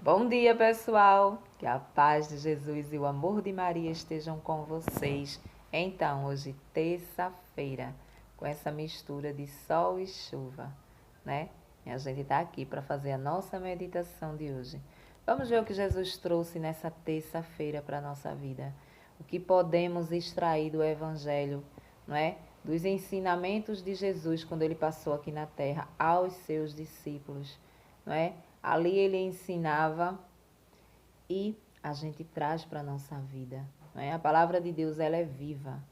Bom dia, pessoal! Que a paz de Jesus e o amor de Maria estejam com vocês. Então, hoje, terça-feira, com essa mistura de sol e chuva, né? E a gente está aqui para fazer a nossa meditação de hoje. Vamos ver o que Jesus trouxe nessa terça-feira para a nossa vida. O que podemos extrair do Evangelho, não é? Dos ensinamentos de Jesus quando ele passou aqui na terra aos seus discípulos, não é? Ali ele ensinava e a gente traz para a nossa vida, não é? A palavra de Deus, ela é viva,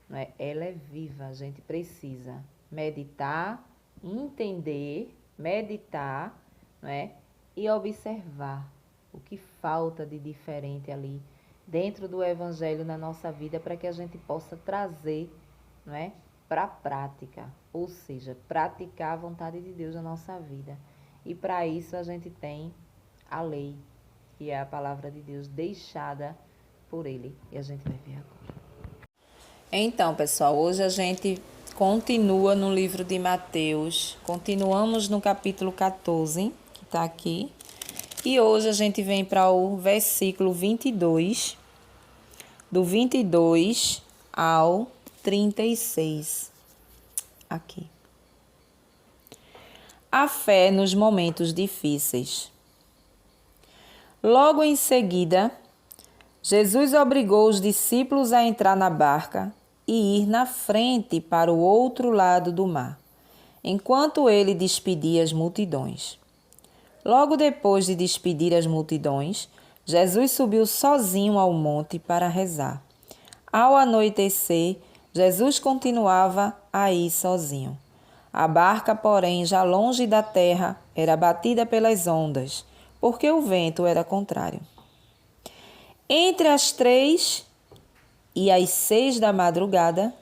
não é? Ela é viva, a gente precisa meditar, entender, meditar, não é? E observar o que falta de diferente ali dentro do Evangelho na nossa vida para que a gente possa trazer, não é? Para a prática, ou seja, praticar a vontade de Deus na nossa vida. E para isso a gente tem a lei, que é a palavra de Deus deixada por ele. E a gente vai ver agora. Então, pessoal, hoje a gente continua no livro de Mateus. Continuamos no capítulo 14, que está aqui. E hoje a gente vem para o versículo 22, do 22 ao 36. Aqui. A fé nos momentos difíceis. Logo em seguida, Jesus obrigou os discípulos a entrar na barca e ir na frente para o outro lado do mar, enquanto ele despedia as multidões. Logo depois de despedir as multidões, Jesus subiu sozinho ao monte para rezar. Ao anoitecer, Jesus continuava a ir sozinho. A barca, porém, já longe da terra, era batida pelas ondas, porque o vento era contrário. Entre as 3 e as 6 da madrugada,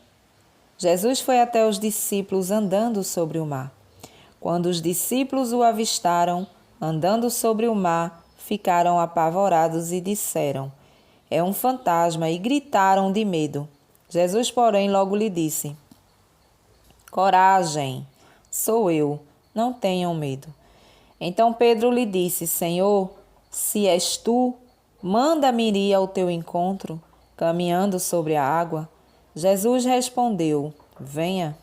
Jesus foi até os discípulos andando sobre o mar. Quando os discípulos o avistaram, andando sobre o mar, ficaram apavorados e disseram: "É um fantasma", e gritaram de medo. Jesus, porém, logo lhe disse: "Coragem, sou eu, não tenham medo." Então Pedro lhe disse: "Senhor, se és tu, manda-me ir ao teu encontro, caminhando sobre a água." Jesus respondeu: "Venha."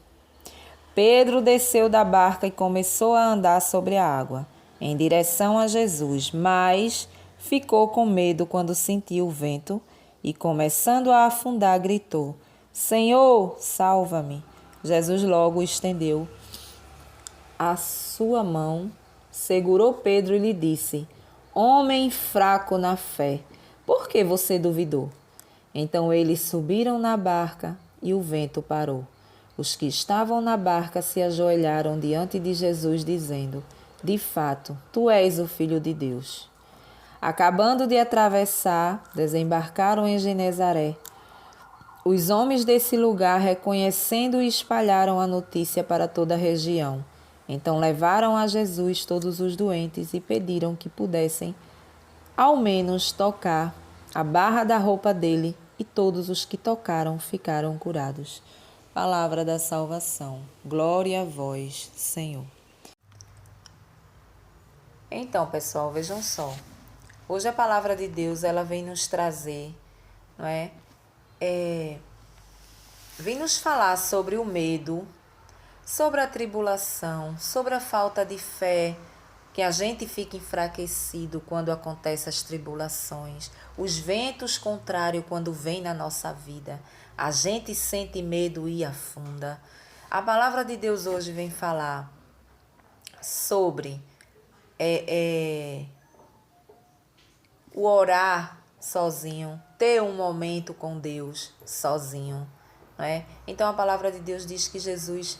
Pedro desceu da barca e começou a andar sobre a água, em direção a Jesus, mas ficou com medo quando sentiu o vento e, começando a afundar, gritou: "Senhor, salva-me." Jesus logo estendeu a sua mão, segurou Pedro e lhe disse: "Homem fraco na fé, por que você duvidou?" Então eles subiram na barca e o vento parou. Os que estavam na barca se ajoelharam diante de Jesus, dizendo: "De fato, tu és o Filho de Deus." Acabando de atravessar, desembarcaram em Genezaré. Os homens desse lugar, reconhecendo, espalharam a notícia para toda a região. Então levaram a Jesus todos os doentes e pediram que pudessem, ao menos, tocar a barra da roupa dele, e todos os que tocaram ficaram curados. Palavra da salvação. Glória a vós, Senhor. Então, pessoal, vejam só. Hoje a palavra de Deus, ela vem nos trazer, não é? Vem nos falar sobre o medo, sobre a tribulação, sobre a falta de fé, que a gente fica enfraquecido quando acontecem as tribulações, os ventos contrários quando vêm na nossa vida, a gente sente medo e afunda. A palavra de Deus hoje vem falar sobre o orar sozinho, ter um momento com Deus sozinho, não é? Então a palavra de Deus diz que Jesus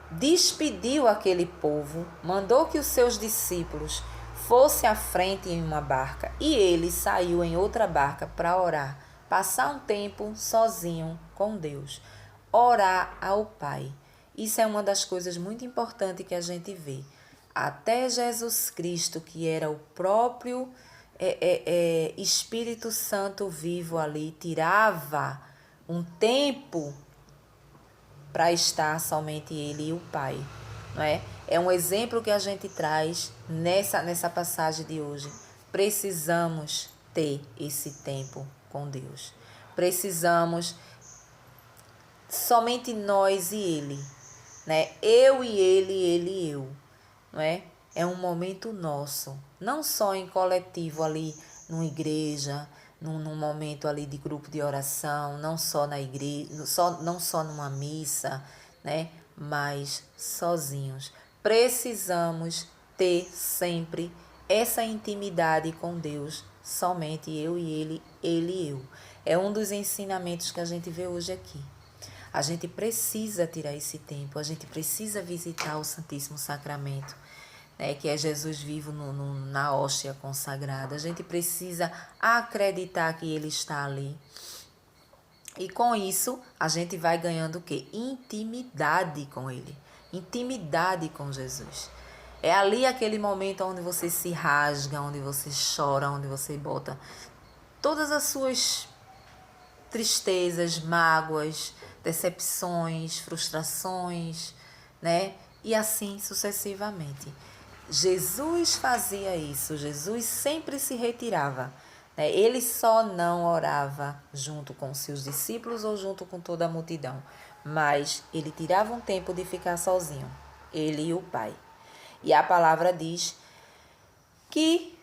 despediu aquele povo, mandou que os seus discípulos fossem à frente em uma barca e ele saiu em outra barca para orar, passar um tempo sozinho com Deus, orar ao Pai. Isso é uma das coisas muito importantes que a gente vê. Até Jesus Cristo, que era o próprio Espírito Santo vivo ali, tirava um tempo para estar somente ele e o Pai, não é? É um exemplo que a gente traz nessa passagem de hoje. Precisamos ter esse tempo com Deus. Precisamos somente nós e Ele, né? Eu e Ele e eu, não é? É um momento nosso, não só em coletivo ali numa igreja, num momento ali de grupo de oração, não só na igreja, não só numa missa, né? Mas sozinhos. Precisamos ter sempre essa intimidade com Deus, somente eu e Ele e eu. É um dos ensinamentos que a gente vê hoje aqui. A gente precisa tirar esse tempo, a gente precisa visitar o Santíssimo Sacramento, né, que é Jesus vivo na hóstia consagrada. A gente precisa acreditar que Ele está ali. E com isso, a gente vai ganhando o quê? Intimidade com Ele. Intimidade com Jesus. É ali aquele momento onde você se rasga, onde você chora, onde você bota todas as suas tristezas, mágoas, decepções, frustrações, né? E assim sucessivamente. Jesus fazia isso, Jesus sempre se retirava, né? Ele só não orava junto com seus discípulos ou junto com toda a multidão, mas ele tirava um tempo de ficar sozinho, ele e o Pai. E a palavra diz que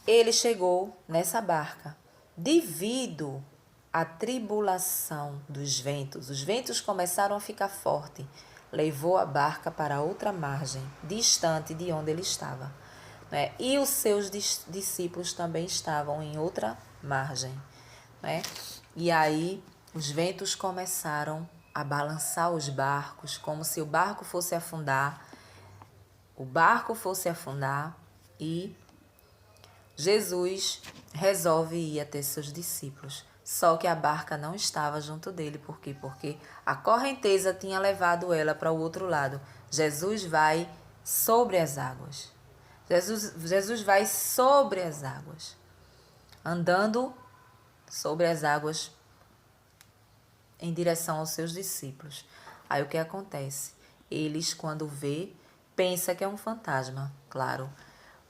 ele chegou nessa barca devido à tribulação dos ventos. Os ventos começaram a ficar fortes. Levou a barca para outra margem, distante de onde ele estava, né? E os seus discípulos também estavam em outra margem, né? E aí os ventos começaram a balançar os barcos, como se o barco fosse afundar. O barco fosse afundar e Jesus resolve ir até seus discípulos. Só que a barca não estava junto dele. Por quê? Porque a correnteza tinha levado ela para o outro lado. Jesus vai sobre as águas. Jesus vai sobre as águas. Andando sobre as águas em direção aos seus discípulos. Aí o que acontece? Eles, quando vê, pensa que é um fantasma, claro.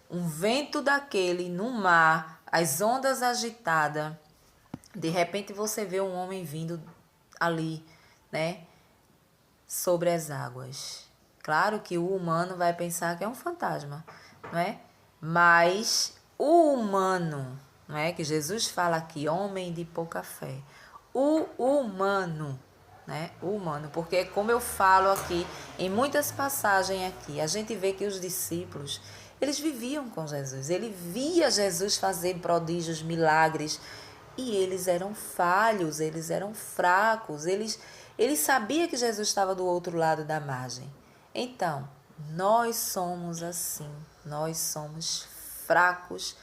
Um vento daquele no mar, as ondas agitadas. De repente você vê um homem vindo ali, né, sobre as águas. Claro que o humano vai pensar que é um fantasma, não é? Mas o humano, não é? Que Jesus fala aqui, homem de pouca fé. O humano, né? O humano, porque como eu falo aqui, em muitas passagens aqui, a gente vê que os discípulos, eles viviam com Jesus. Ele via Jesus fazer prodígios, milagres, e eles eram falhos, eles eram fracos, eles sabiam que Jesus estava do outro lado da margem. Então, nós somos assim, nós somos fracos,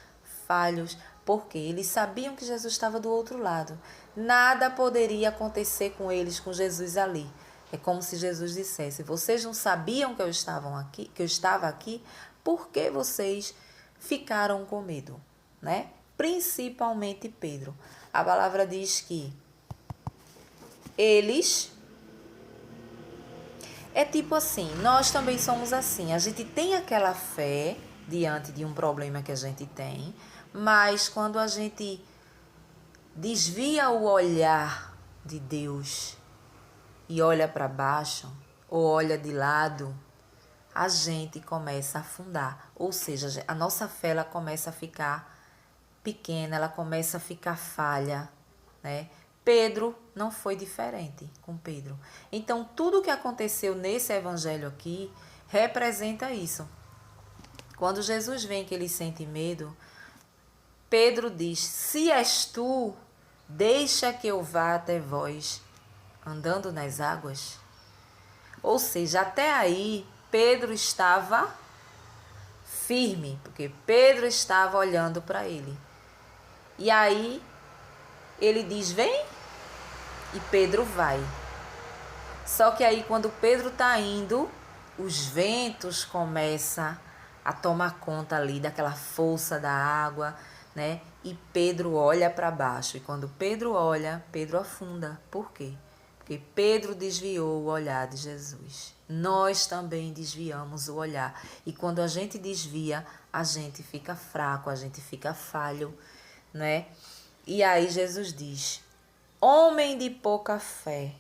falhos, porque eles sabiam que Jesus estava do outro lado. Nada poderia acontecer com eles, com Jesus ali. É como se Jesus dissesse: vocês não sabiam que eu estava aqui, por que vocês ficaram com medo, né? Principalmente Pedro. A palavra diz que eles... É tipo assim, nós também somos assim. A gente tem aquela fé diante de um problema que a gente tem, mas quando a gente desvia o olhar de Deus e olha para baixo, ou olha de lado, a gente começa a afundar. Ou seja, a nossa fé ela começa a ficar pequena, ela começa a ficar falha, né? Pedro não foi diferente com Pedro. Então, tudo que aconteceu nesse evangelho aqui representa isso. Quando Jesus vem que ele sente medo, Pedro diz: se és tu, deixa que eu vá até vós, andando nas águas. Ou seja, até aí, Pedro estava firme, porque Pedro estava olhando para ele. E aí, ele diz, vem, e Pedro vai. Só que aí, quando Pedro está indo, os ventos começam a tomar conta ali daquela força da água, né? E Pedro olha para baixo. E quando Pedro olha, Pedro afunda. Por quê? Porque Pedro desviou o olhar de Jesus. Nós também desviamos o olhar. E quando a gente desvia, a gente fica fraco, a gente fica falho, né? E aí Jesus diz: homem de pouca fé,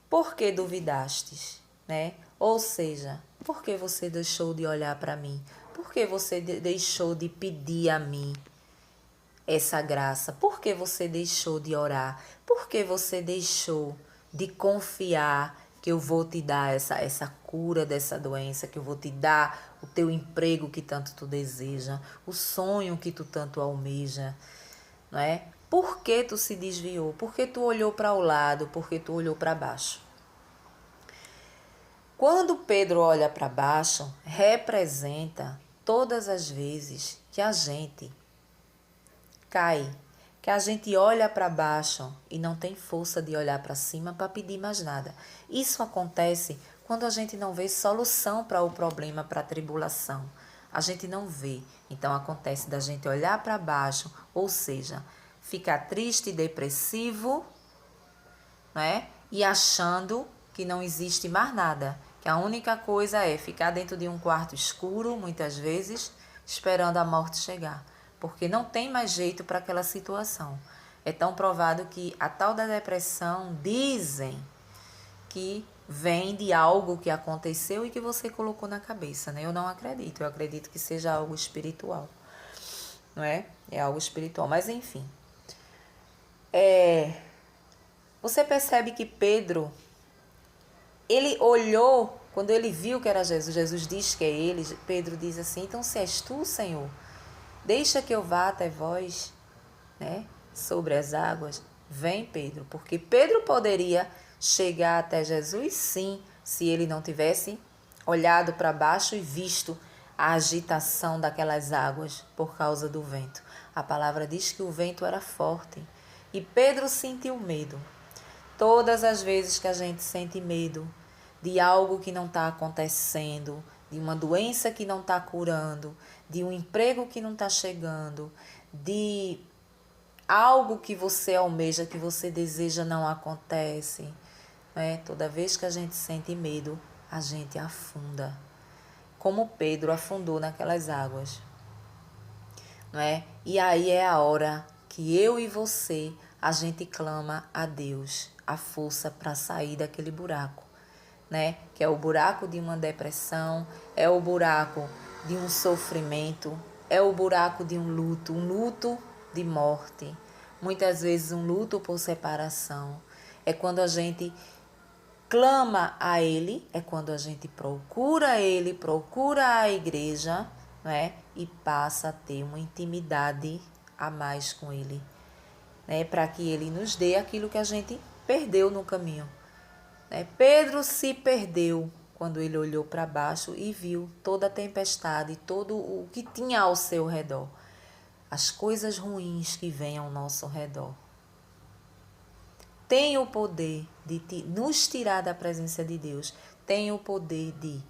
por que duvidastes, né? Ou seja, por que você deixou de olhar para mim? Por que você deixou de pedir a mim essa graça? Por que você deixou de orar? Por que você deixou de confiar que eu vou te dar essa cura dessa doença, que eu vou te dar o teu emprego que tanto tu deseja, o sonho que tu tanto almeja, não é? Por que tu se desviou? Por que tu olhou para o lado? Por que tu olhou para baixo? Quando Pedro olha para baixo, representa todas as vezes que a gente cai, que a gente olha para baixo e não tem força de olhar para cima para pedir mais nada. Isso acontece quando a gente não vê solução para o problema, para a tribulação. A gente não vê. Então acontece da gente olhar para baixo, ou seja, ficar triste e depressivo, né? E achando que não existe mais nada, que a única coisa é ficar dentro de um quarto escuro, muitas vezes, esperando a morte chegar, porque não tem mais jeito para aquela situação. É tão provado que a tal da depressão, dizem que vem de algo que aconteceu e que você colocou na cabeça, né? Eu não acredito, eu acredito que seja algo espiritual, não é? É algo espiritual, mas enfim. Você percebe que Pedro, ele olhou, quando ele viu que era Jesus, Jesus diz que é ele, Pedro diz assim: então se és tu, Senhor, deixa que eu vá até vós, né, sobre as águas. Vem, Pedro, porque Pedro poderia chegar até Jesus, sim, se ele não tivesse olhado para baixo e visto a agitação daquelas águas por causa do vento. A palavra diz que o vento era forte e Pedro sentiu medo. Todas as vezes que a gente sente medo de algo que não está acontecendo, de uma doença que não está curando, de um emprego que não está chegando, de algo que você almeja, que você deseja não acontece, né? Toda vez que a gente sente medo, a gente afunda, como Pedro afundou naquelas águas, não é? E aí é a hora que eu e você, a gente clama a Deus a força para sair daquele buraco, né? Que é o buraco de uma depressão, é o buraco de um sofrimento, é o buraco de um luto de morte, muitas vezes um luto por separação. É quando a gente clama a Ele, é quando a gente procura Ele, procura a igreja, né? E passa a ter uma intimidade a mais com Ele, né? Para que Ele nos dê aquilo que a gente perdeu no caminho. Pedro se perdeu quando ele olhou para baixo e viu toda a tempestade, todo o que tinha ao seu redor, as coisas ruins que vêm ao nosso redor. Tem o poder de nos tirar da presença de Deus, tem o poder de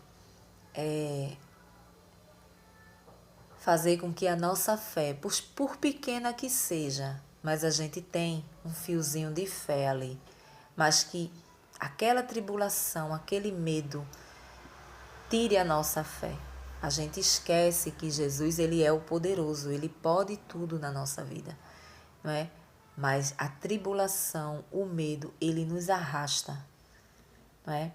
fazer com que a nossa fé, por pequena que seja, mas a gente tem um fiozinho de fé ali, mas que aquela tribulação, aquele medo, tire a nossa fé. A gente esquece que Jesus, ele é o poderoso, ele pode tudo na nossa vida, não é? Mas a tribulação, o medo, ele nos arrasta, não é?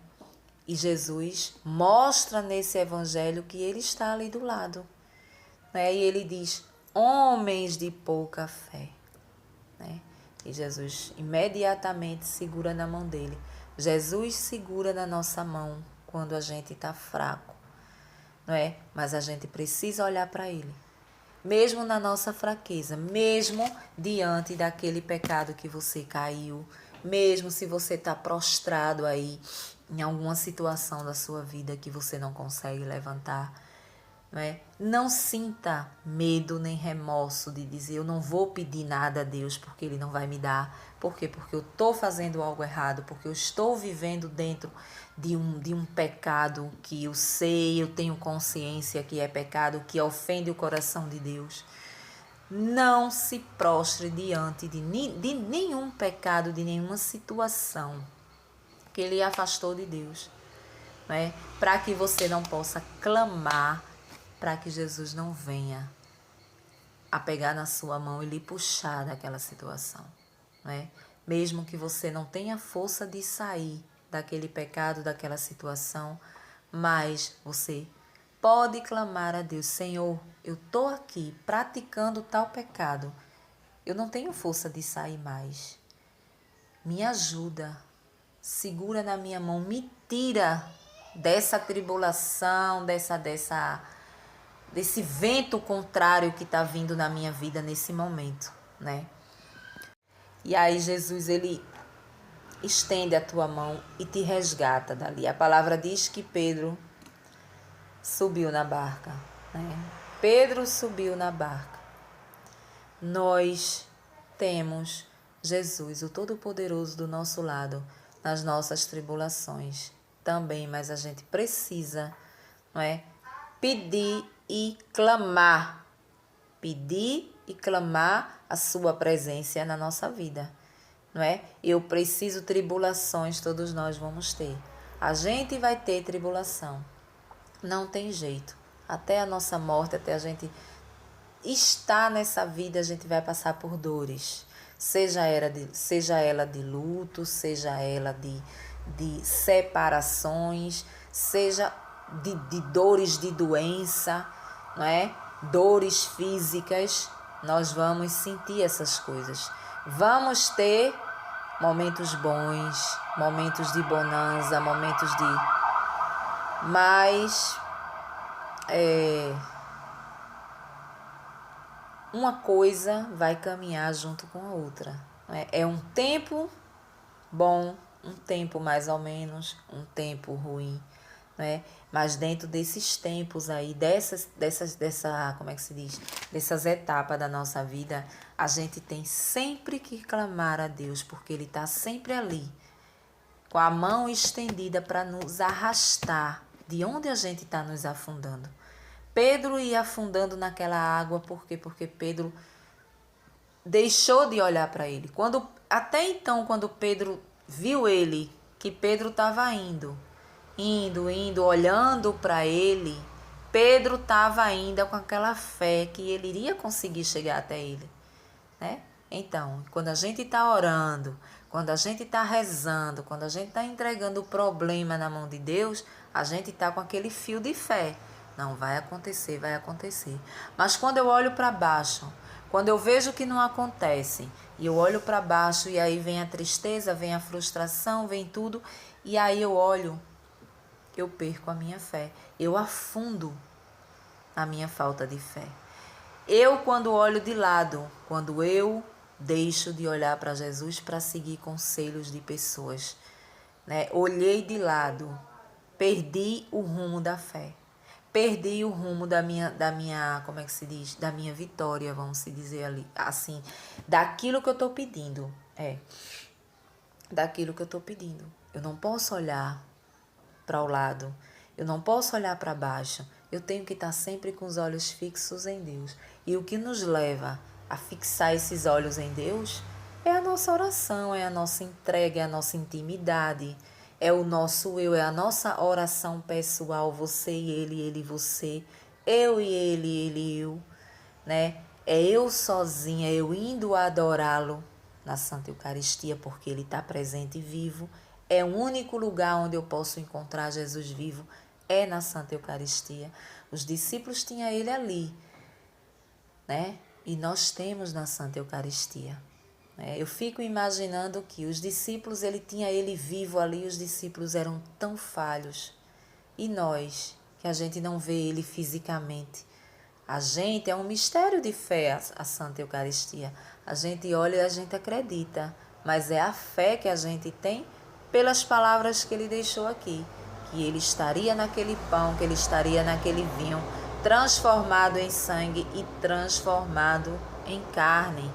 E Jesus mostra nesse evangelho que ele está ali do lado, né? E ele diz: homens de pouca fé, né? E Jesus imediatamente segura na mão dele. Jesus segura na nossa mão quando a gente está fraco, não é? Mas a gente precisa olhar para ele, mesmo na nossa fraqueza, mesmo diante daquele pecado que você caiu, mesmo se você está prostrado aí em alguma situação da sua vida que você não consegue levantar, não é? Não sinta medo nem remorso de dizer: eu não vou pedir nada a Deus porque Ele não vai me dar. Por quê? Porque eu estou fazendo algo errado, porque eu estou vivendo dentro de um pecado que eu sei, eu tenho consciência que é pecado, que ofende o coração de Deus. Não se prostre diante de nenhum pecado, de nenhuma situação que lhe afastou de Deus, né? Para que você não possa clamar, para que Jesus não venha a pegar na sua mão e lhe puxar daquela situação, né? Mesmo que você não tenha força de sair daquele pecado, daquela situação, mas você pode clamar a Deus: Senhor, eu estou aqui praticando tal pecado, eu não tenho força de sair mais, me ajuda, segura na minha mão, me tira dessa tribulação, desse vento contrário que está vindo na minha vida nesse momento, né? E aí Jesus, ele estende a tua mão e te resgata dali. A palavra diz que Pedro subiu na barca, né? Pedro subiu na barca. Nós temos Jesus, o Todo-Poderoso, do nosso lado nas nossas tribulações também, mas a gente precisa, não é, pedir e clamar a sua presença na nossa vida, não é? Eu preciso tribulações, todos nós vamos ter. A gente vai ter tribulação, não tem jeito. Até a nossa morte, até a gente estar nessa vida, a gente vai passar por dores. Seja ela de luto, seja ela de separações, seja de dores de doença, não é? Dores físicas, nós vamos sentir essas coisas. Vamos ter momentos bons, momentos de bonança, momentos de... Mas uma coisa vai caminhar junto com a outra, né? É um tempo bom, um tempo mais ou menos, um tempo ruim, né? Mas dentro desses tempos aí, como é que se diz? Dessas etapas da nossa vida, a gente tem sempre que clamar a Deus, porque Ele está sempre ali, com a mão estendida para nos arrastar de onde a gente está nos afundando. Pedro ia afundando naquela água, por quê? Porque Pedro deixou de olhar para ele. Até então, quando Pedro viu ele, que Pedro estava indo, olhando para ele, Pedro estava ainda com aquela fé que ele iria conseguir chegar até ele, né? Então, quando a gente está orando, quando a gente está rezando, quando a gente está entregando o problema na mão de Deus, a gente está com aquele fio de fé. Não, vai acontecer, vai acontecer. Mas quando eu olho para baixo, quando eu vejo que não acontece, e eu olho para baixo e aí vem a tristeza, vem a frustração, vem tudo, e aí eu olho, eu perco a minha fé. Eu afundo a minha falta de fé. Eu, quando olho de lado, quando eu deixo de olhar para Jesus para seguir conselhos de pessoas, né? Olhei de lado, perdi o rumo da fé. Perdi o rumo da minha, como é que se diz? Da minha vitória, vamos se dizer ali, assim, daquilo que eu estou pedindo. Daquilo que eu estou pedindo. Eu não posso olhar para o lado, eu não posso olhar para baixo. Eu tenho que estar sempre com os olhos fixos em Deus. E o que nos leva a fixar esses olhos em Deus é a nossa oração, é a nossa entrega, é a nossa intimidade, é o nosso eu, é a nossa oração pessoal, você e ele e você, eu e ele, eu, né? É eu sozinha, eu indo adorá-lo na Santa Eucaristia, porque ele está presente e vivo. É o único lugar onde eu posso encontrar Jesus vivo, é na Santa Eucaristia. Os discípulos tinham ele ali, né? E nós temos na Santa Eucaristia. Eu fico imaginando que os discípulos, ele tinha ele vivo ali, os discípulos eram tão falhos. E nós, que a gente não vê ele fisicamente, a gente, é um mistério de fé a Santa Eucaristia. A gente olha e a gente acredita, mas é a fé que a gente tem pelas palavras que ele deixou aqui, que ele estaria naquele pão, que ele estaria naquele vinho, transformado em sangue e transformado em carne,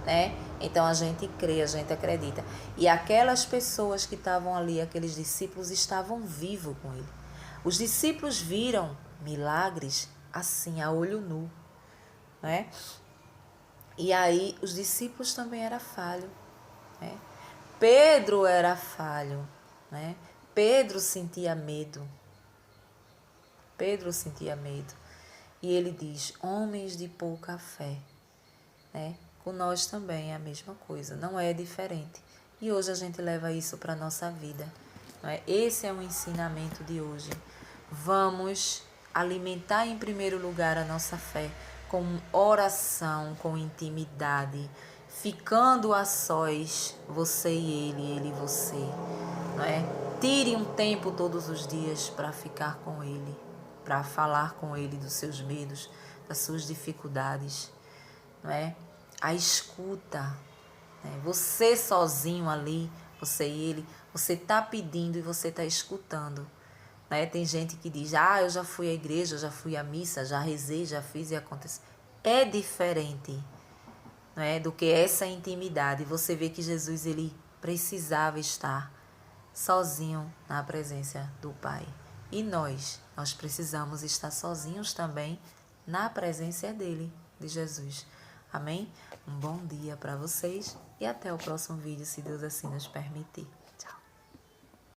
né? Então a gente crê, a gente acredita. E aquelas pessoas que estavam ali, aqueles discípulos, estavam vivos com ele. Os discípulos viram milagres assim, a olho nu, né? E aí os discípulos também eram falhos, né? Pedro era falho, né? Pedro sentia medo. Pedro sentia medo. E ele diz, homens de pouca fé, né? Com nós também é a mesma coisa, não é diferente. E hoje a gente leva isso para a nossa vida, não é? Esse é o ensinamento de hoje. Vamos alimentar em primeiro lugar a nossa fé com oração, com intimidade, ficando a sós, você e ele e você, não é? Tire um tempo todos os dias para ficar com ele, para falar com ele dos seus medos, das suas dificuldades, não é? A escuta, né? Você sozinho ali, você e ele, você está pedindo e você está escutando, né? Tem gente que diz, eu já fui à igreja, já fui à missa, já rezei, já fiz e aconteceu. É diferente, né, do que essa intimidade. Você vê que Jesus ele precisava estar sozinho na presença do Pai. E nós precisamos estar sozinhos também na presença dele, de Jesus. Amém? Um bom dia para vocês e até o próximo vídeo, se Deus assim nos permitir.